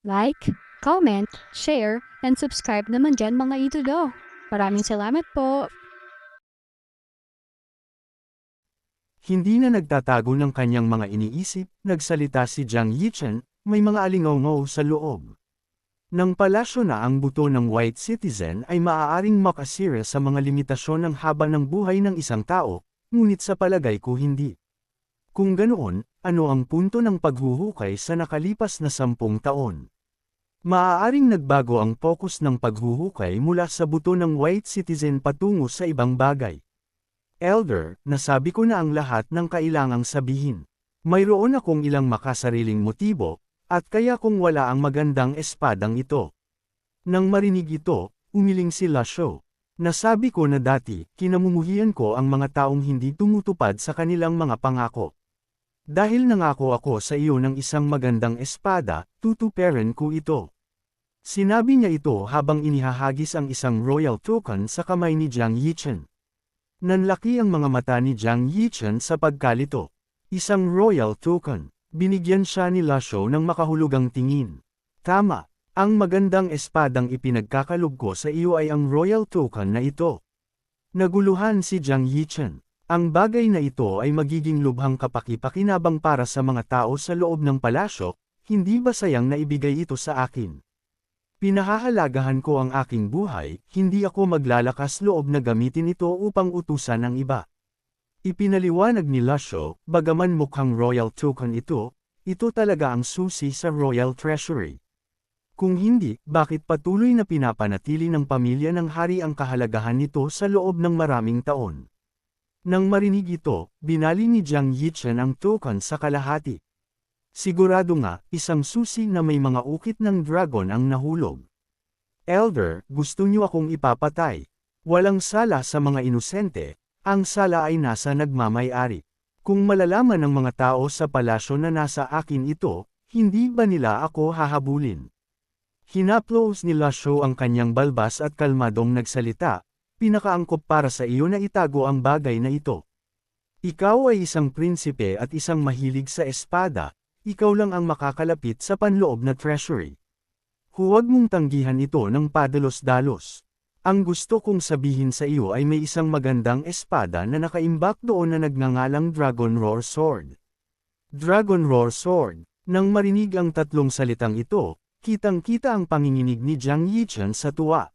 Like, comment, share, and subscribe naman dyan mga idolo. Maraming salamat po. Hindi na nagtatago ng kanyang mga iniisip, nagsalita si Jiang Yichen, may mga alingaw sa loob. Nang palasyo na ang buto ng white citizen ay maaaring makasira sa mga limitasyon ng haba ng buhay ng isang tao, ngunit sa palagay ko hindi. Kung ganoon, ano ang punto ng paghuhukay sa nakalipas na 10 taon? Maaaring nagbago ang focus ng paghuhukay mula sa buto ng white citizen patungo sa ibang bagay. Elder, nasabi ko na ang lahat ng kailangang sabihin. Mayroon akong ilang makasariling motibo, at kaya kung wala ang magandang espadang ito. Nang marinig ito, umiling si Lasho. Nasabi ko na dati, kinamumuhian ko ang mga taong hindi tumutupad sa kanilang mga pangako. Dahil nangako ako sa iyo ng isang magandang espada, tutuperin ko ito. Sinabi niya ito habang inihahagis ang isang royal token sa kamay ni Jiang Yichen. Nanlaki ang mga mata ni Jiang Yichen sa pagkalito. Isang royal token. Binigyan siya ni Lasho ng makahulugang tingin. Tama, ang magandang espadang ipinagkakalog ko sa iyo ay ang royal token na ito. Naguluhan si Jiang Yichen. Ang bagay na ito ay magiging lubhang kapaki-pakinabang para sa mga tao sa loob ng palasyo, hindi ba sayang na ibigay ito sa akin? Pinahahalagahan ko ang aking buhay, hindi ako maglalakas loob na gamitin ito upang utusan ang iba. Ipinaliwanag ni Lasho, bagaman mukhang royal token ito talaga ang susi sa royal treasury. Kung hindi, bakit patuloy na pinapanatili ng pamilya ng hari ang kahalagahan nito sa loob ng maraming taon? Nang marinig ito, binali ni Jiang Yichen ang token sa kalahati. Sigurado nga, isang susi na may mga ukit ng dragon ang nahulog. Elder, gusto niyo akong ipapatay. Walang sala sa mga inosente. Ang sala ay nasa nagmamay-ari. Kung malalaman ng mga tao sa palasyo na nasa akin ito, hindi ba nila ako hahabulin? Hinaplos ni Lasho ang kanyang balbas at kalmadong nagsalita, pinakaangkop para sa iyo na itago ang bagay na ito. Ikaw ay isang prinsipe at isang mahilig sa espada, ikaw lang ang makakalapit sa panloob na treasury. Huwag mong tanggihan ito ng padalos-dalos. Ang gusto kong sabihin sa iyo ay may isang magandang espada na nakaimbak doon na nagngangalang Dragon Roar Sword. Dragon Roar Sword. Nang marinig ang tatlong salitang ito, kitang-kita ang panginginig ni Jiang Yichen sa tuwa.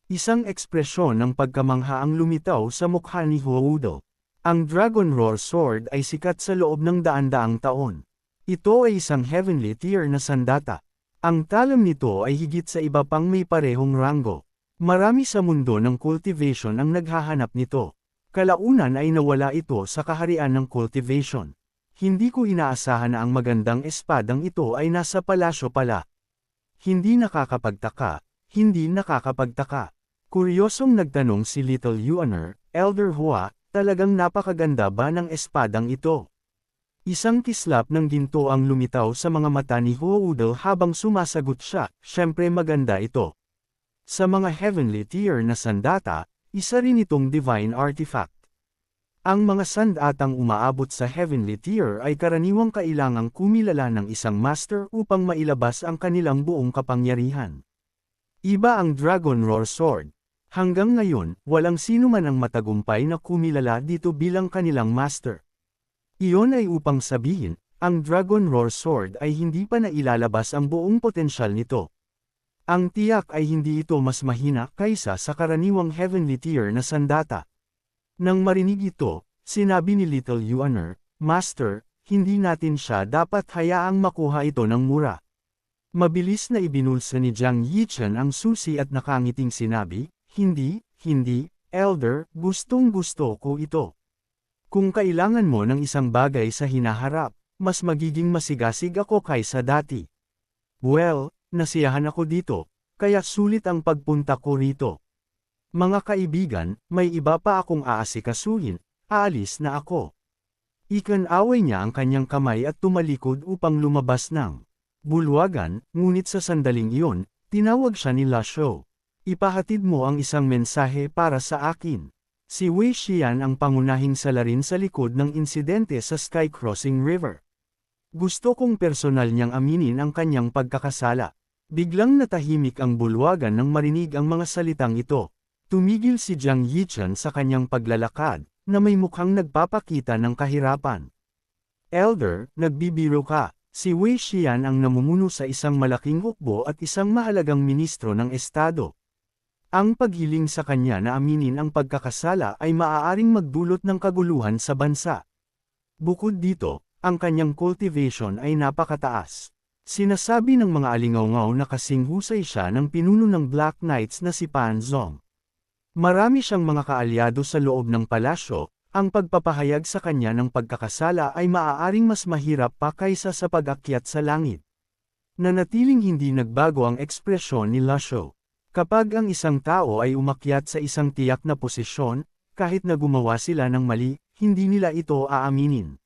Isang ekspresyon ng pagkamangha ang lumitaw sa mukha ni Huodo. Ang Dragon Roar Sword ay sikat sa loob ng daan-daang taon. Ito ay isang heavenly tier na sandata. Ang talam nito ay higit sa iba pang may parehong ranggo. Marami sa mundo ng cultivation ang naghahanap nito. Kalaunan ay nawala ito sa kaharian ng cultivation. Hindi ko inaasahan na ang magandang espadang ito ay nasa palasyo pala. Hindi nakakapagtaka, hindi nakakapagtaka. Kuryosong nagtanong si Little Yuaner, Elder Hua, talagang napakaganda ba ng espadang ito? Isang kislap ng ginto ang lumitaw sa mga mata ni Huoudel habang sumasagot siya, syempre maganda ito. Sa mga heavenly tier na sandata, isa rin itong divine artifact. Ang mga sandatang umaabot sa heavenly tier ay karaniwang kailangang kumilala ng isang master upang mailabas ang kanilang buong kapangyarihan. Iba ang Dragon Roar Sword. Hanggang ngayon, walang sino man ang matagumpay na kumilala dito bilang kanilang master. Iyon ay upang sabihin, ang Dragon Roar Sword ay hindi pa nailalabas ang buong potensyal nito. Ang tiyak ay hindi ito mas mahina kaysa sa karaniwang heavenly tier na sandata. Nang marinig ito, sinabi ni Little Yuaner, Master, hindi natin siya dapat hayaang makuha ito ng mura. Mabilis na ibinulsa ni Jiang Yichen ang susi at nakangiting sinabi, hindi, Elder, gustong-gusto ko ito. Kung kailangan mo ng isang bagay sa hinaharap, mas magiging masigasig ako kaysa dati. Well, nasiyahan ako dito, kaya sulit ang pagpunta ko rito. Mga kaibigan, may iba pa akong aasikasuhin, aalis na ako. Ikan-away niya ang kanyang kamay at tumalikod upang lumabas ng bulwagan, ngunit sa sandaling iyon, tinawag siya ni Lasho. Ipahatid mo ang isang mensahe para sa akin. Si Wei Xian ang pangunahing salarin sa likod ng insidente sa Sky Crossing River. Gusto kong personal niyang aminin ang kanyang pagkakasala. Biglang natahimik ang bulwagan nang marinig ang mga salitang ito. Tumigil si Jiang Yichen sa kanyang paglalakad, na may mukhang nagpapakita ng kahirapan. Elder, nagbibiro ka. Si Wei Xian ang namumuno sa isang malaking hukbo at isang mahalagang ministro ng estado. Ang paghiling sa kanya na aminin ang pagkakasala ay maaaring magdulot ng kaguluhan sa bansa. Bukod dito, ang kanyang cultivation ay napakataas. Sinasabi ng mga alingaw-ngaw na kasing husay siya ng pinuno ng Black Knights na si Pan Zong. Marami siyang mga kaalyado sa loob ng palasyo, ang pagpapahayag sa kanya ng pagkakasala ay maaaring mas mahirap pa kaysa sa pag-akyat sa langit. Nanatiling hindi nagbago ang ekspresyon ni Lasho. Kapag ang isang tao ay umakyat sa isang tiyak na posisyon, kahit na gumawa sila ng mali, hindi nila ito aaminin.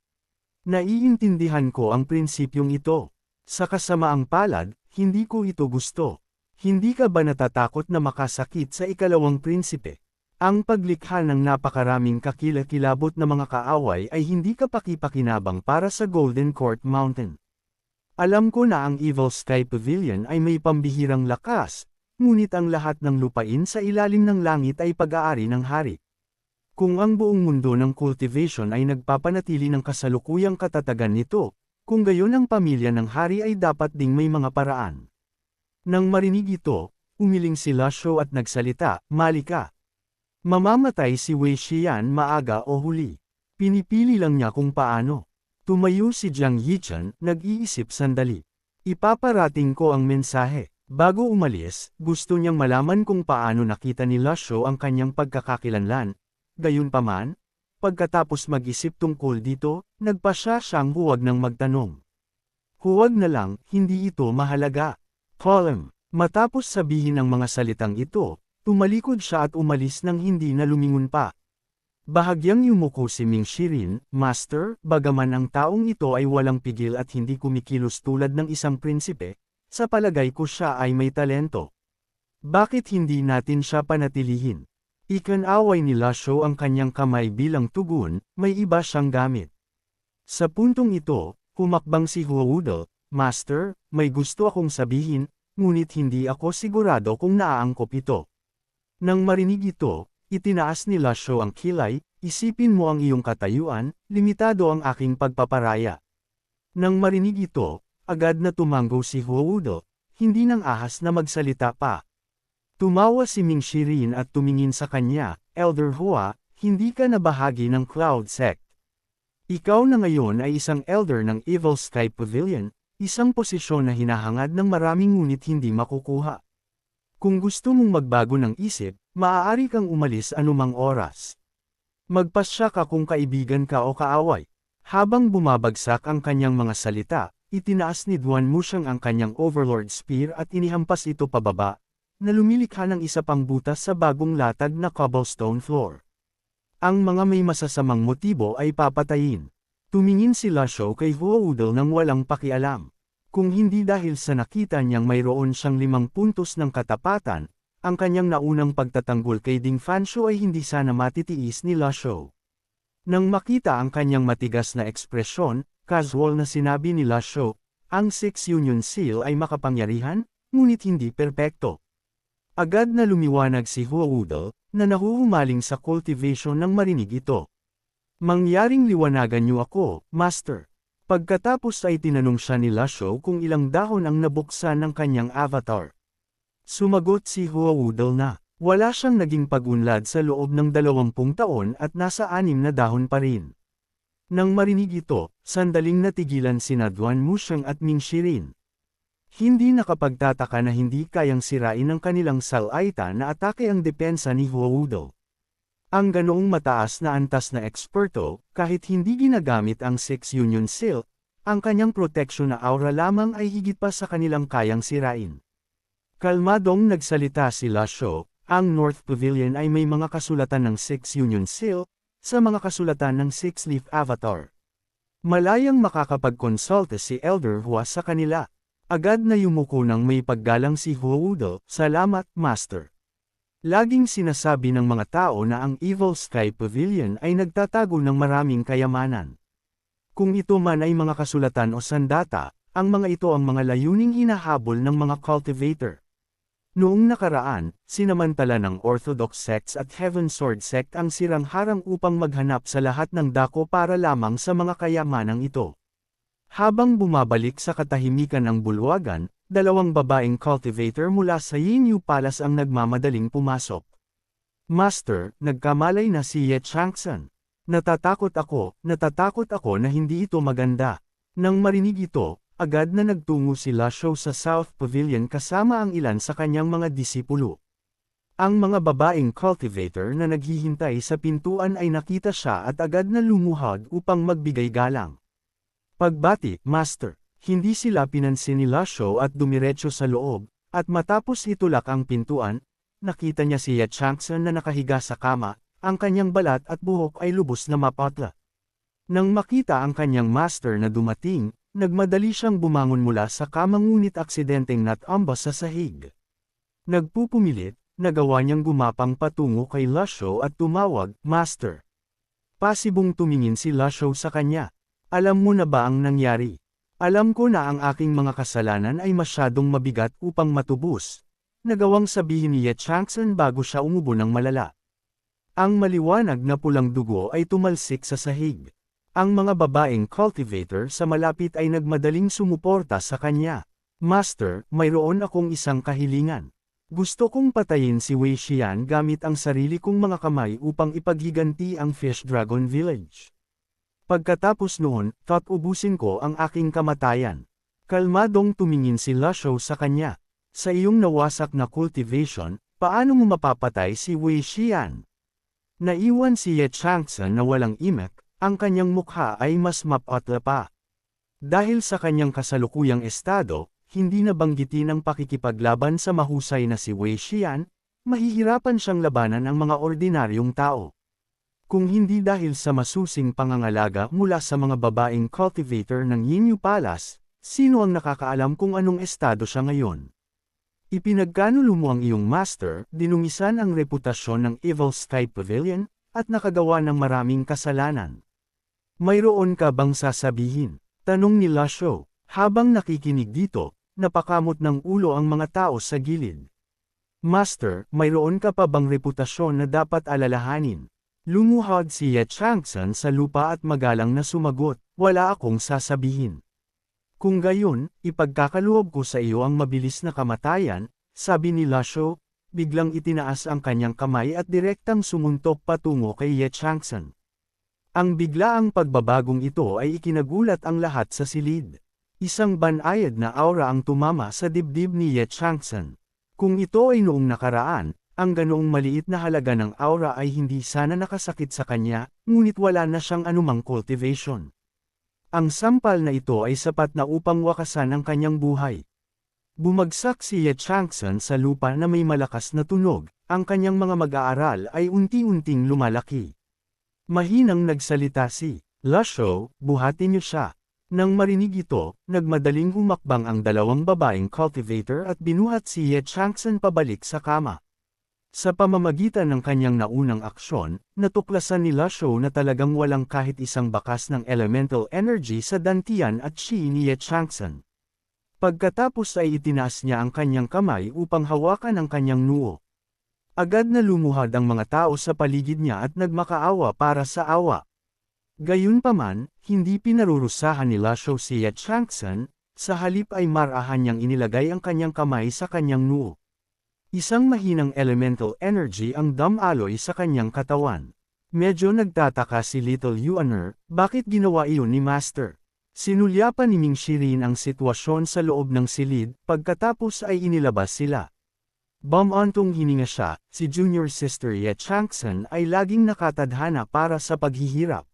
Naiintindihan ko ang prinsipyong ito. Sa kasamaang palad, hindi ko ito gusto. Hindi ka ba natatakot na makasakit sa ikalawang prinsipe? Ang paglikha ng napakaraming kakilakilabot na mga kaaway ay hindi kapaki-pakinabang para sa Golden Court Mountain. Alam ko na ang Evil Sky Pavilion ay may pambihirang lakas, ngunit ang lahat ng lupain sa ilalim ng langit ay pag-aari ng hari. Kung ang buong mundo ng cultivation ay nagpapanatili ng kasalukuyang katatagan nito, kung gayon ang pamilya ng hari ay dapat ding may mga paraan. Nang marinig ito, umiling si Lasho at nagsalita, "Mali ka. Mamamatay si Wei Xian maaga o huli." Pinipili lang niya kung paano. Tumayo si Jiang Yichen, nag-iisip sandali. Ipaparating ko ang mensahe. Bago umalis, gusto niyang malaman kung paano nakita ni Lasho ang kanyang pagkakakilanlan. Gayunpaman, pagkatapos mag-isip tungkol dito, nagpasya siyang huwag nang magtanong. Huwag na lang, hindi ito mahalaga. Column. Matapos sabihin ang mga salitang ito, tumalikod siya at umalis nang hindi na lumingon pa. Bahagyang yumuko si Ming Shirin, "Master, bagaman ang taong ito ay walang pigil at hindi kumikilos tulad ng isang prinsipe, sa palagay ko siya ay may talento. Bakit hindi natin siya panatilihin?" Ikinaway ni Lasho ang kanyang kamay bilang tugon, may iba siyang gamit. Sa puntong ito, humakbang si Huawudel, "Master, may gusto akong sabihin, ngunit hindi ako sigurado kung naaangkop ito." Nang marinig ito, itinaas ni Lasho ang kilay, "Isipin mo ang iyong katayuan, limitado ang aking pagpaparaya." Nang marinig ito, agad na tumanggo si Huawudel, hindi nang ahas na magsalita pa. Tumawa si Ming Shirin at tumingin sa kanya, "Elder Hua, hindi ka na bahagi ng Cloud Sect. Ikaw na ngayon ay isang elder ng Evil Sky Pavilion, isang posisyon na hinahangad ng maraming ngunit hindi makukuha. Kung gusto mong magbago ng isip, maaari kang umalis anumang oras. Magpasya ka kung kaibigan ka o kaaway." Habang bumabagsak ang kanyang mga salita, itinaas ni Duan Musheng ang kanyang Overlord Spear at inihampas ito pababa, na lumilikha ng isa pang butas sa bagong latag na cobblestone floor. Ang mga may masasamang motibo ay papatayin. Tumingin si Lasho kay Huawudel nang walang pakialam. Kung hindi dahil sa nakita niyang mayroon siyang 5 puntos ng katapatan, ang kanyang naunang pagtatanggol kay Ding Fanshu ay hindi sana matitiis ni Lasho. Nang makita ang kanyang matigas na ekspresyon, casual na sinabi ni Lasho, "Ang Six Union Seal ay makapangyarihan, ngunit hindi perpekto." Agad na lumiwanag si Huawudel, na nahuhumaling sa cultivation nang marinig ito. "Mangyaring liwanagan niyo ako, Master." Pagkatapos ay tinanong siya ni Lasho kung ilang dahon ang nabuksan ng kanyang avatar. Sumagot si Huawudel na, wala siyang naging pag-unlad sa loob ng 20 taon at nasa 6 na dahon pa rin. Nang marinig ito, sandaling natigilan sina Duan Musheng at Ming Shirin. Hindi nakapagtataka na hindi kayang sirain ng kanilang salaita na atake ang depensa ni Huawudel. Ang ganoong mataas na antas na eksperto, kahit hindi ginagamit ang Six Union Seal, ang kanyang proteksyon na aura lamang ay higit pa sa kanilang kayang sirain. Kalmadong nagsalita si Lasho, ang North Pavilion ay may mga kasulatan ng Six Union Seal, sa mga kasulatan ng Six Leaf Avatar. Malayang makakapagkonsulta si Elder Hua sa kanila. Agad na yumuko ng may paggalang si Huawudel, "Salamat, Master." Laging sinasabi ng mga tao na ang Evil Sky Pavilion ay nagtatago ng maraming kayamanan. Kung ito man ay mga kasulatan o sandata, ang mga ito ang mga layuning hinahabol ng mga cultivator. Noong nakaraan, sinamantala ng Orthodox sects at Heaven Sword sect ang sirang-harang upang maghanap sa lahat ng dako para lamang sa mga kayamanang ito. Habang bumabalik sa katahimikan ng bulwagan, dalawang babaeng cultivator mula sa Yinyu Palace ang nagmamadaling pumasok. Master, nagkamalay na si Ye Changsan. Natatakot ako na hindi ito maganda. Nang marinig ito, agad na nagtungo si Lasho sa South Pavilion kasama ang ilan sa kanyang mga disipulo. Ang mga babaeng cultivator na naghihintay sa pintuan ay nakita siya at agad na lumuhod upang magbigay galang. Pagbati, Master, hindi sila pinansin ni Lasho at dumiretso sa loob, at matapos itulak ang pintuan, nakita niya si Ye Changsan na nakahiga sa kama, ang kanyang balat at buhok ay lubos na mapatla. Nang makita ang kanyang master na dumating, nagmadali siyang bumangon mula sa kama ngunit aksidenteng natamba sa sahig. Nagpupumilit, nagawa niyang gumapang patungo kay Lasho at tumawag, Master. Pasibong tumingin si Lasho sa kanya. Alam mo na ba ang nangyari? Alam ko na ang aking mga kasalanan ay masyadong mabigat upang matubos. Nagawang sabihin ni Ye Changsan bago siya umubo ng malala. Ang maliwanag na pulang dugo ay tumalsik sa sahig. Ang mga babaeng cultivator sa malapit ay nagmadaling sumuporta sa kanya. Master, mayroon akong isang kahilingan. Gusto kong patayin si Wei Xian gamit ang sarili kong mga kamay upang ipaghiganti ang Fish Dragon Village. Pagkatapos noon, ubusin ko ang aking kamatayan. Kalmadong tumingin si Lasho sa kanya. Sa iyong nawasak na cultivation, paano mo mapapatay si Wei Xian? Naiwan si Ye Changsan na walang imek, ang kanyang mukha ay mas mapatla pa. Dahil sa kanyang kasalukuyang estado, hindi na banggitin ang pakikipaglaban sa mahusay na si Wei Xian, mahihirapan siyang labanan ang mga ordinaryong tao. Kung hindi dahil sa masusing pangangalaga mula sa mga babaeng cultivator ng Yinyu Palace, sino ang nakakaalam kung anong estado siya ngayon? Ipinagkanulo mo ang iyong master, dinungisan ang reputasyon ng Evil Sky Pavilion, at nakagawa ng maraming kasalanan. Mayroon ka bang sasabihin? Tanong ni Lasho. Habang nakikinig dito, napakamot ng ulo ang mga tao sa gilid. Master, mayroon ka pa bang reputasyon na dapat alalahanin? Lumuhod si Ye Changsan sa lupa at magalang na sumagot, wala akong sasabihin. Kung gayon, ipagkakaloob ko sa iyo ang mabilis na kamatayan, sabi ni Lasho, biglang itinaas ang kanyang kamay at direktang sumuntok patungo kay Ye Changsan. Ang biglaang pagbabagong ito ay ikinagulat ang lahat sa silid. Isang banayad na aura ang tumama sa dibdib ni Ye Changsan. Kung ito ay noong nakaraan, ang ganoong maliit na halaga ng aura ay hindi sana nakasakit sa kanya, ngunit wala na siyang anumang cultivation. Ang sampal na ito ay sapat na upang wakasan ang kanyang buhay. Bumagsak si Ye Changsan sa lupa na may malakas na tunog, ang kanyang mga mag-aaral ay unti-unting lumalaki. Mahinang nagsalita si Lasho, buhatin niyo siya. Nang marinig ito, nagmadaling humakbang ang dalawang babaeng cultivator at binuhat si Ye Changsan pabalik sa kama. Sa pamamagitan ng kanyang naunang aksyon, natuklasan ni Lasho na talagang walang kahit isang bakas ng elemental energy sa dantian at chi ni Ye Changsan. Pagkatapos ay itinaas niya ang kanyang kamay upang hawakan ang kanyang noo. Agad na lumuhod ang mga tao sa paligid niya at nagmakaawa para sa awa. Gayunpaman, hindi pinarurusahan ni Lasho si Ye Changsan, sa halip ay marahan niyang inilagay ang kanyang kamay sa kanyang noo. Isang mahinang elemental energy ang dumaloy sa kanyang katawan. Medyo nagtataka si Little Yuaner, bakit ginawa iyon ni Master? Sinulyapan ni Ming Shirin ang sitwasyon sa loob ng silid, pagkatapos ay inilabas sila. Bumantong hininga siya, si Junior Sister Ye Changsan ay laging nakatadhana para sa paghihirap.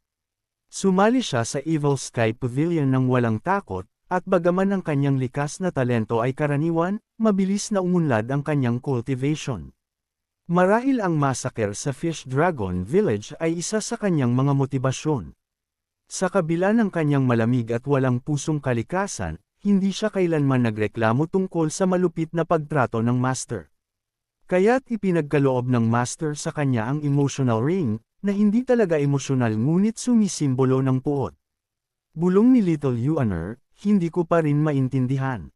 Sumali siya sa Evil Sky Pavilion ng walang takot, at bagaman ang kanyang likas na talento ay karaniwan, mabilis na umunlad ang kanyang cultivation. Marahil ang massacre sa Fish Dragon Village ay isa sa kanyang mga motibasyon. Sa kabila ng kanyang malamig at walang pusong kalikasan, hindi siya kailanman nagreklamo tungkol sa malupit na pagtrato ng Master. Kaya't ipinagkaloob ng Master sa kanya ang emotional ring, na hindi talaga emosyonal ngunit sumisimbolo ng puot. Bulong ni Little Yuaner, hindi ko pa rin maintindihan.